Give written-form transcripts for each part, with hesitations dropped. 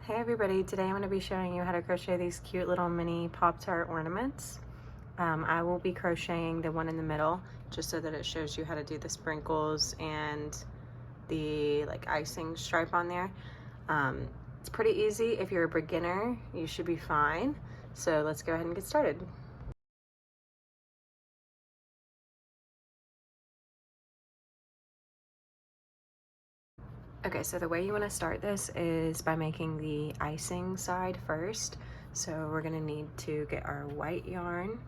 Hey everybody, today I'm going to be showing you how to crochet these cute little mini Tart ornaments. I will be crocheting the one in the middle just so that it shows you how to do the sprinkles and the icing stripe on there. It's pretty easy. If you're a beginner, you should be fine. So let's go ahead and get started. Okay, so the way you want to start this is by making the icing side first. So we're going to need to get our white yarn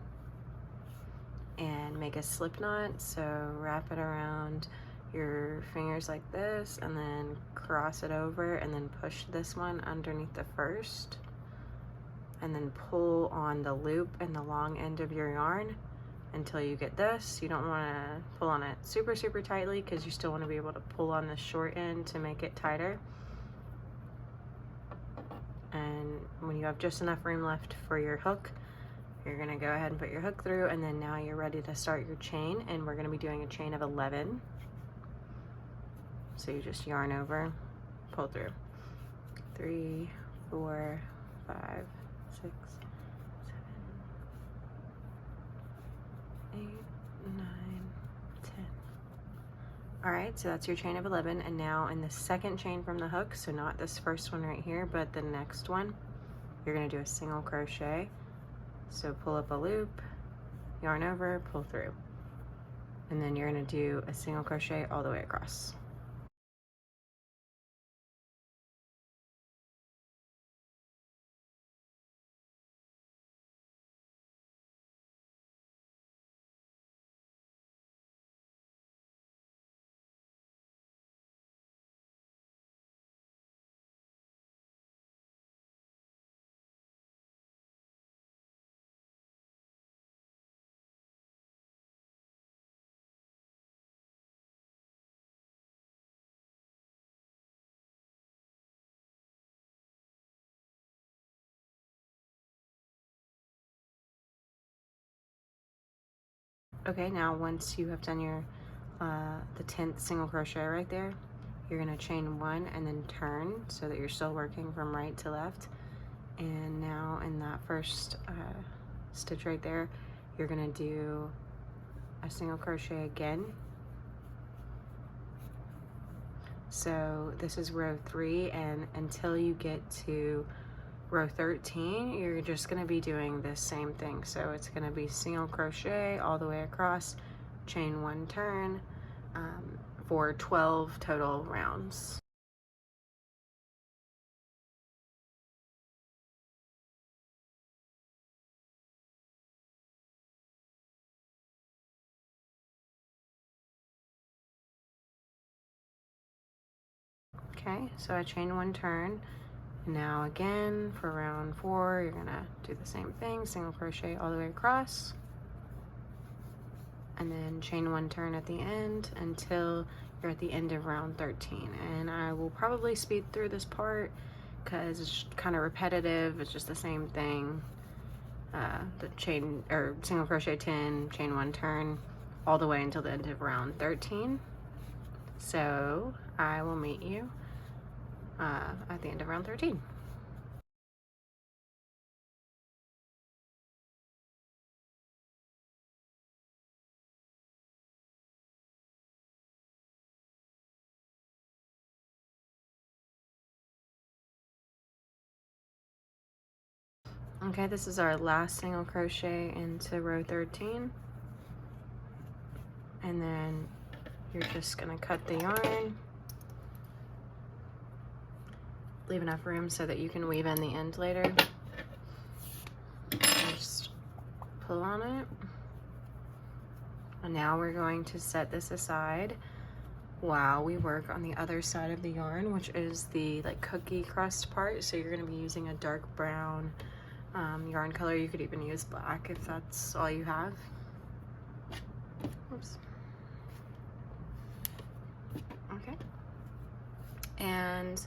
and make a slip knot. So wrap it around your fingers like this and then cross it over and then push this one underneath the first and then pull on the loop and the long end of your yarn until you get this. You don't want to pull on it super tightly because you still want to be able to pull on the short end to make it tighter. And when you have just enough room left for your hook, you're going to go ahead and put your hook through, and then now you're ready to start your chain, and we're going to be doing a chain of 11. So you just yarn over, pull through. 3, 4, 5, 6, 7, 8, 9, 10. All right, so that's your chain of 11, and now in the second chain from the hook, so not this first one right here, but the next one, you're going to do a single crochet. So pull up a loop, yarn over, pull through, and then you're going to do a single crochet all the way across. Okay, now once you have done your the 10th single crochet right there, you're going to chain 1 and then turn so that you're still working from right to left. And now in that first stitch right there, you're going to do a single crochet again. So this is row 3, and until you get to row 13, you're just going to be doing the same thing. So it's going to be single crochet all the way across, chain 1, turn, for 12 total rounds. Okay, so I chain 1, turn. Now again for round 4, you're gonna do the same thing, single crochet all the way across, and then chain 1, turn at the end until you're at the end of round 13. And I will probably speed through this part because it's kind of repetitive. It's just the same thing. The chain or single crochet 10, chain 1, turn all the way until the end of round 13. So I will meet you at the end of round 13. Okay, this is our last single crochet into row 13. And then you're just gonna cut the yarn, leave enough room so that you can weave in the end later. Just pull on it. And now we're going to set this aside while we work on the other side of the yarn, which is the cookie crust part. So you're gonna be using a dark brown yarn color. You could even use black if that's all you have. Oops. Okay. And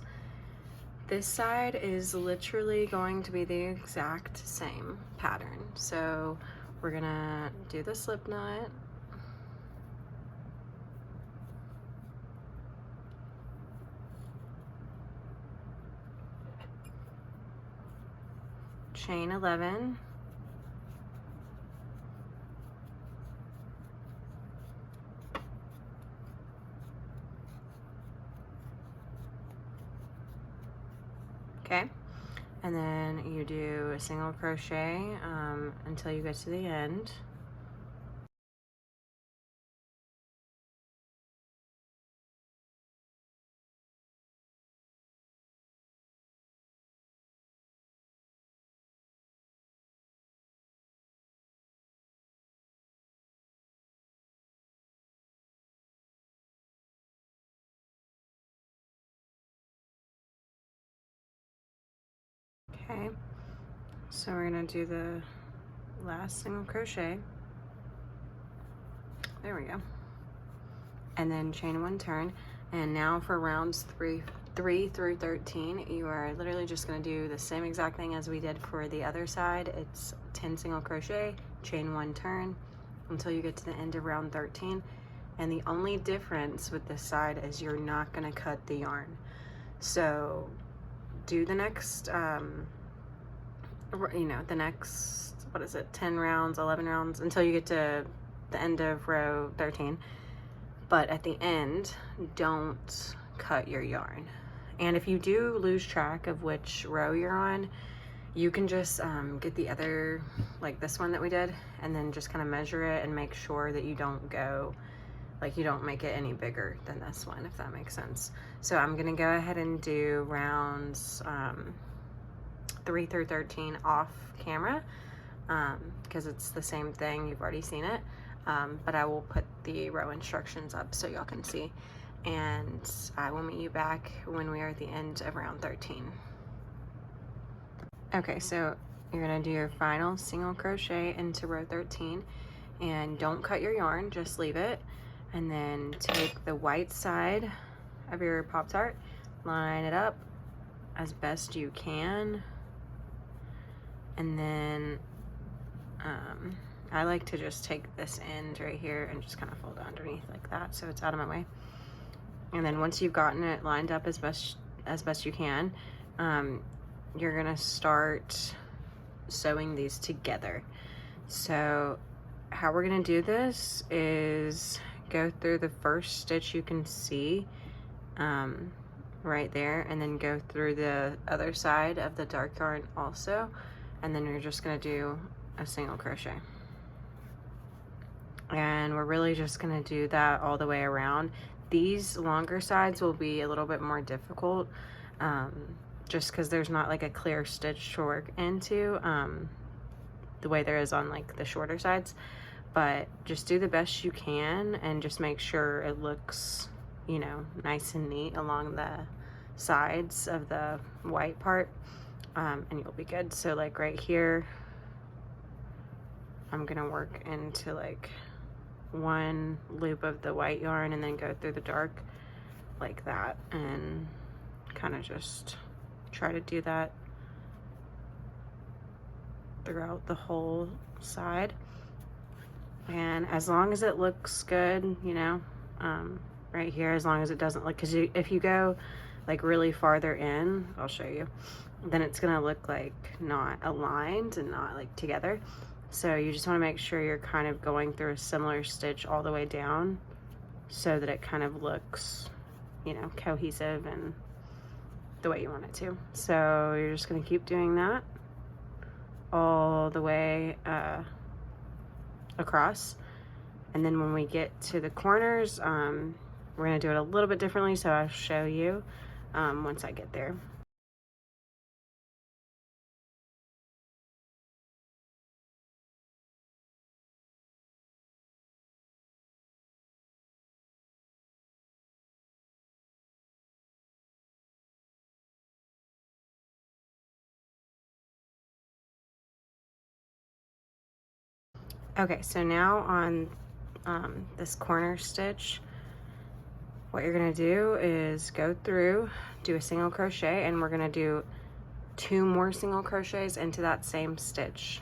this side is literally going to be the exact same pattern. So we're gonna do the slip knot. chain 11, okay, and then you do a single crochet until you get to the end. Okay, so we're gonna do the last single crochet. There we go. And then chain 1 turn. And now for rounds 3 through 13, you are literally just gonna do the same exact thing as we did for the other side. It's 10 single crochet, chain 1 turn until you get to the end of round 13. And the only difference with this side is you're not gonna cut the yarn. So do the next, you know, the next, what is it, 10 rounds, 11 rounds, until you get to the end of row 13. But at the end, don't cut your yarn. And if you do lose track of which row you're on, you can just get the other, like this one that we did, and then just kind of measure it and make sure that you don't go, like you don't make it any bigger than this one, if that makes sense. So I'm gonna go ahead and do rounds 3 through 13 off camera, because it's the same thing, you've already seen it. But I will put the row instructions up so y'all can see, and I will meet you back when we are at the end of round 13. Okay, so you're gonna do your final single crochet into row 13, and don't cut your yarn, just leave it, and then take the white side of your Pop-Tart, line it up as best you can, and then I like to just take this end right here and just kind of fold it underneath like that so it's out of my way. And then once you've gotten it lined up as best you can, you're gonna start sewing these together. So how we're gonna do this is go through the first stitch you can see right there, and then go through the other side of the dark yarn also, and then you're just gonna do a single crochet. And we're really just gonna do that all the way around. These longer sides will be a little bit more difficult, just because there's not like a clear stitch to work into the way there is on like the shorter sides. But just do the best you can and just make sure it looks, you know, nice and neat along the sides of the white part, and you'll be good. So like right here, I'm gonna work into like one loop of the white yarn and then go through the dark like that, and kind of just try to do that throughout the whole side. And as long as it looks good, you know, right here, as long as it doesn't look, because if you go like really farther in, I'll show you, then it's gonna look like not aligned and not like together. So you just want to make sure you're kind of going through a similar stitch all the way down so that it kind of looks, you know, cohesive and the way you want it to. So you're just going to keep doing that all the way across. And then when we get to the corners, we're going to do it a little bit differently, so I'll show you once I get there. Okay, so now on this corner stitch, what you're gonna do is go through, do a single crochet, and we're gonna do 2 more single crochets into that same stitch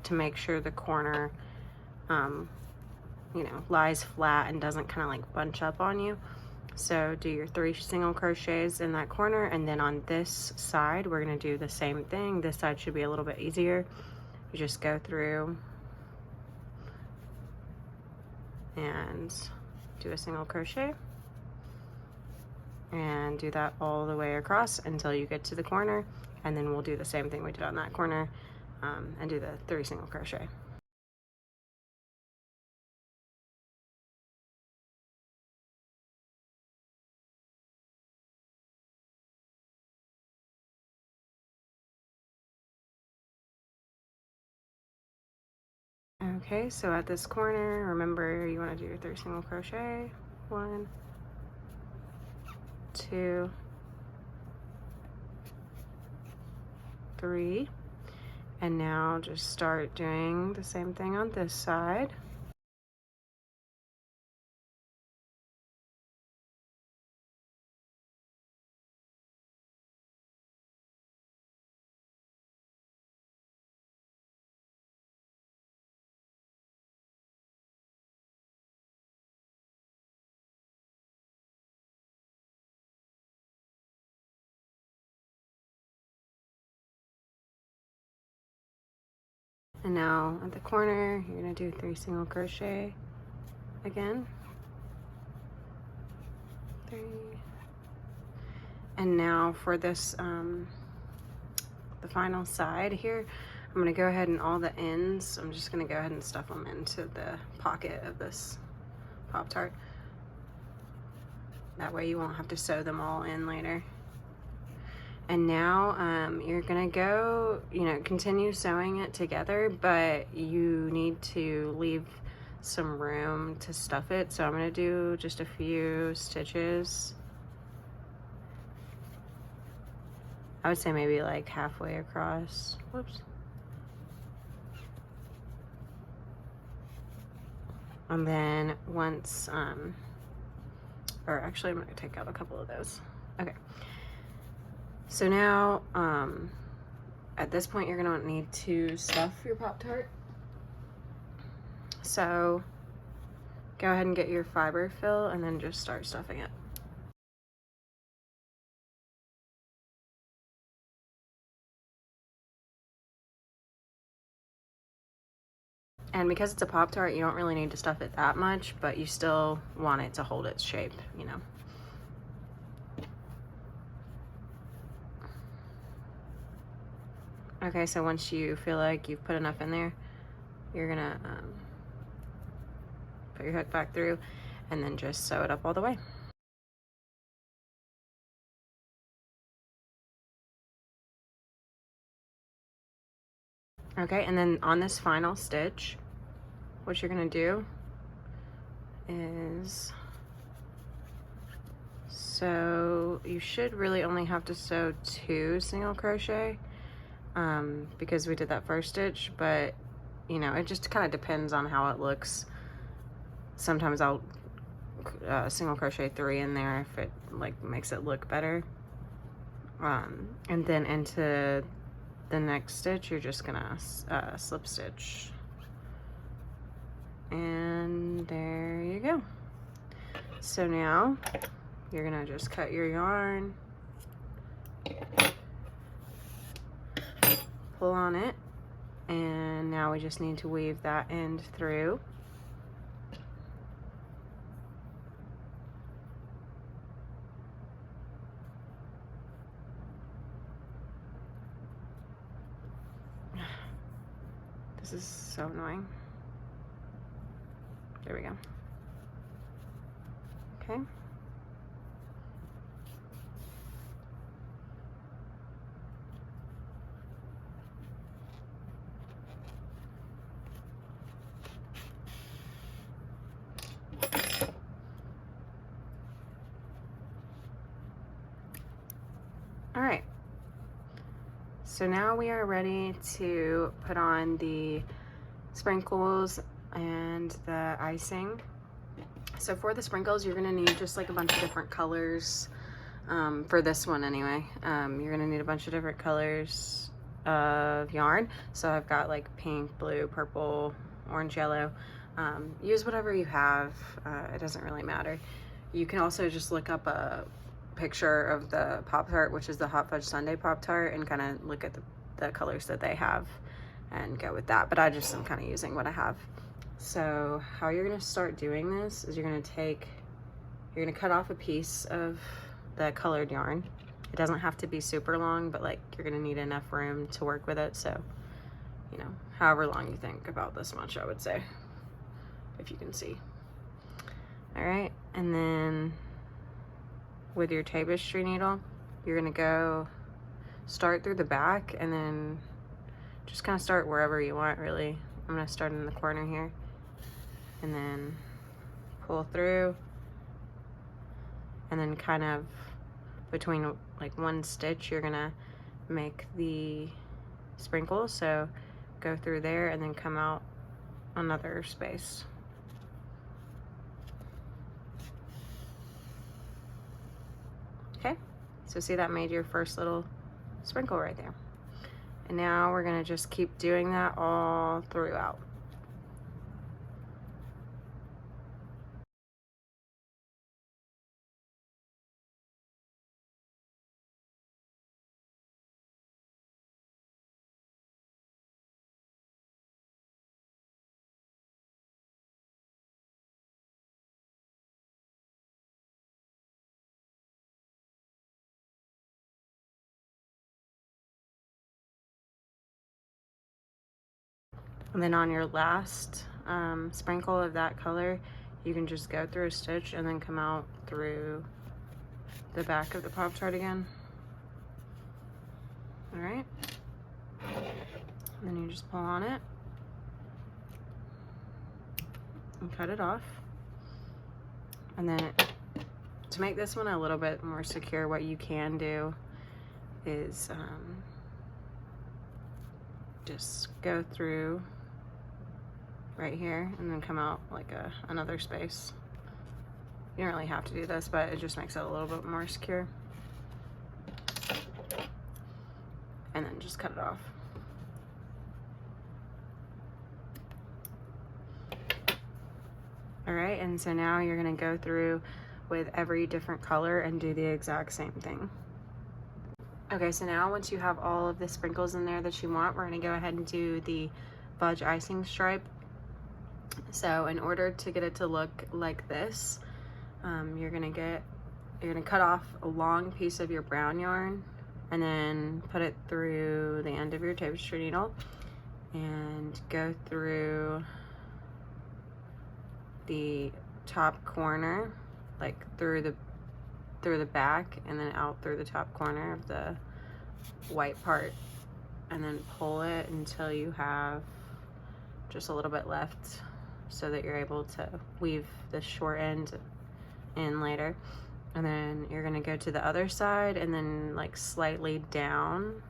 to make sure the corner, you know, lies flat and doesn't kind of like bunch up on you. So do your 3 single crochets in that corner, and then on this side we're going to do the same thing. This side should be a little bit easier. You just go through and do a single crochet and do that all the way across until you get to the corner, and then we'll do the same thing we did on that corner, and do the 3 single crochet. Okay, so at this corner, remember you want to do your 3 single crochet. 1, 2, 3, and now just start doing the same thing on this side. And now at the corner, you're gonna do 3 single crochet again. 3. And now for this, the final side here, I'm gonna go ahead and all the ends, I'm just gonna go ahead and stuff them into the pocket of this Pop-Tart. That way you won't have to sew them all in later. And now you're gonna go, continue sewing it together, but you need to leave some room to stuff it. So I'm gonna do just a few stitches. I would say maybe like halfway across. Whoops. And then once, or actually I'm gonna take out a couple of those. Okay. So now, at this point, you're gonna need to stuff your Pop-Tart. So go ahead and get your fiber fill and then just start stuffing it. And because it's a Pop-Tart, you don't really need to stuff it that much, but you still want it to hold its shape, Okay, so once you feel like you've put enough in there, you're gonna put your hook back through and then just sew it up all the way. Okay, and then on this final stitch, what you're gonna do is, so you should really only have to sew 2 single crochet, because we did that first stitch, but it just kind of depends on how it looks. Sometimes I'll single crochet 3 in there if it makes it look better, and then into the next stitch you're just gonna slip stitch, and there you go. So now you're gonna just cut your yarn, pull on it, and now we just need to weave that end through. This is so annoying. There we go. Okay. All right, so now we are ready to put on the sprinkles and the icing. So for the sprinkles, you're gonna need just like a bunch of different colors, for this one anyway. You're gonna need a bunch of different colors of yarn. So I've got like pink, blue, purple, orange, yellow. Use whatever you have, it doesn't really matter. You can also just look up a picture of the Pop-Tart, which is the Hot Fudge Sundae Pop-Tart, and kind of look at the colors that they have and go with that. But I just am kind of using what I have. So how you're going to start doing this is you're going to cut off a piece of the colored yarn. It doesn't have to be super long, but like you're going to need enough room to work with it. So, you know, however long you think, about this much, I would say, if you can see. All right, and then with your tapestry needle, you're going to go start through the back and then just kind of start wherever you want, really. I'm going to start in the corner here and then pull through, and then kind of between like one stitch you're gonna make the sprinkle, so go through there and then come out another space. Okay, so see, that made your first little sprinkle right there. And now we're gonna just keep doing that all throughout. And then on your last sprinkle of that color, you can just go through a stitch and then come out through the back of the Pop-Tart again. All right, and then you just pull on it and cut it off. And then to make this one a little bit more secure, what you can do is just go through right here and then come out like another space. You don't really have to do this, but it just makes it a little bit more secure. And then just cut it off. All right, and so now you're gonna go through with every different color and do the exact same thing. Okay, so now once you have all of the sprinkles in there that you want, we're gonna go ahead and do the fudge icing stripe. So in order to get it to look like this, you're gonna cut off a long piece of your brown yarn and then put it through the end of your tapestry needle and go through the top corner, like through the back, and then out through the top corner of the white part, and then pull it until you have just a little bit left, so that you're able to weave the short end in later. And then you're gonna go to the other side and then like slightly down,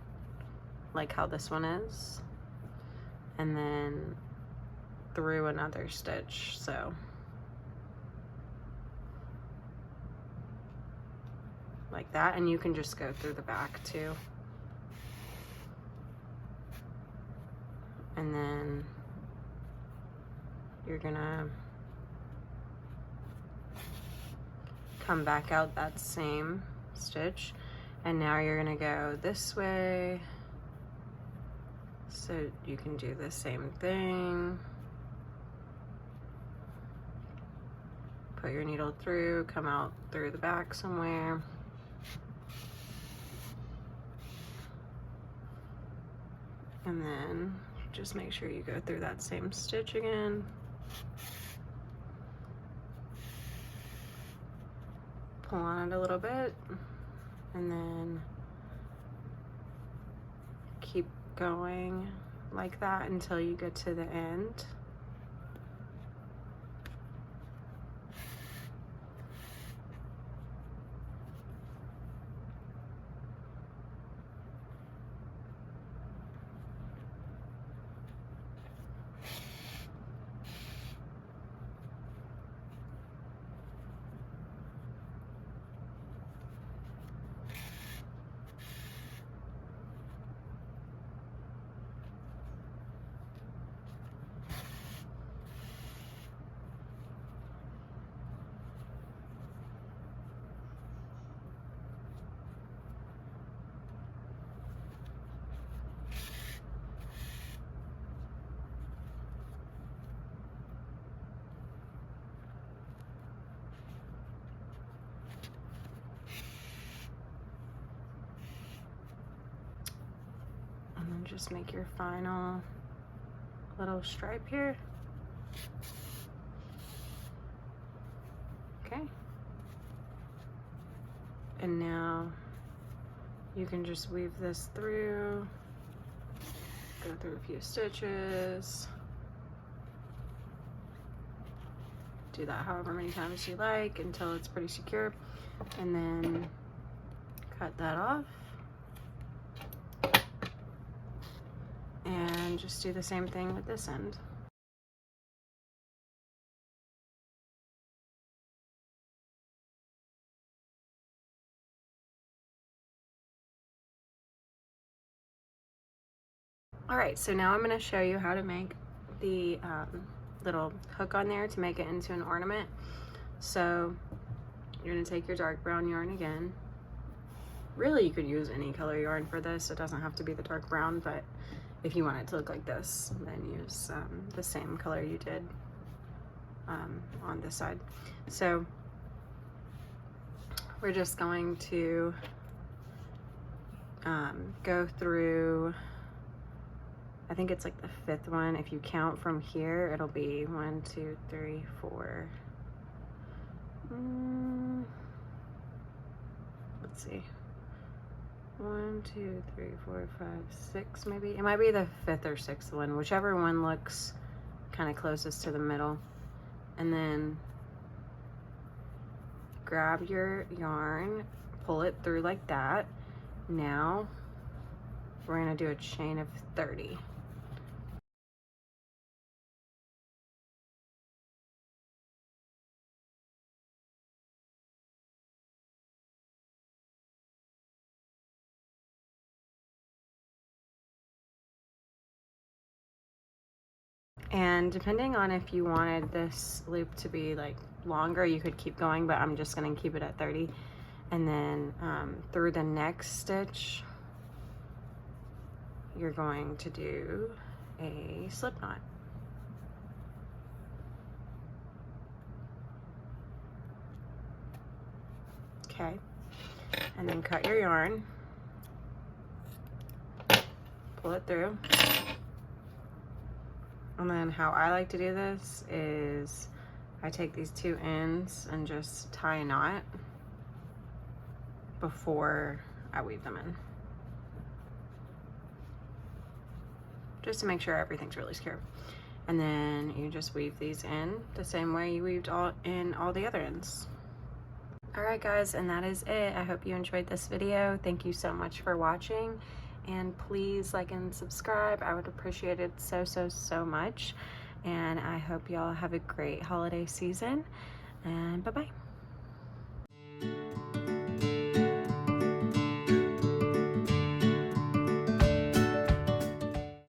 like how this one is, and then through another stitch. So like that, and you can just go through the back too. And then you're gonna come back out that same stitch, and now you're gonna go this way, so you can do the same thing. Put your needle through, come out through the back somewhere. And then just make sure you go through that same stitch again. Pull on it a little bit, and then keep going like that until you get to the end. And then just make your final little stripe here. Okay. And now you can just weave this through, go through a few stitches, do that however many times you like until it's pretty secure, and then cut that off. And just do the same thing with this end. All right, so now I'm going to show you how to make the little hook on there to make it into an ornament. So you're going to take your dark brown yarn again. Really, you could use any color yarn for this. It doesn't have to be the dark brown, but if you want it to look like this, then use the same color you did on this side. So we're just going to go through, I think it's like the 5th one. If you count from here, it'll be 1, 2, 3, 4. Let's see. 1, 2, 3, 4, 5, 6 maybe. It might be the 5th or 6th one, whichever one looks kind of closest to the middle. And then grab your yarn, pull it through like that. Now we're gonna do a chain of 30. And depending on if you wanted this loop to be like longer, you could keep going, but I'm just gonna keep it at 30. And then through the next stitch, you're going to do a slip knot. Okay, and then cut your yarn, pull it through. And then how I like to do this is I take these 2 ends and just tie a knot before I weave them in, just to make sure everything's really secure. And then you just weave these in the same way you weaved all the other ends. All right guys, and that is it. I hope you enjoyed this video. Thank you so much for watching, and please like and subscribe. I would appreciate it so much. And I hope y'all have a great holiday season, and bye-bye.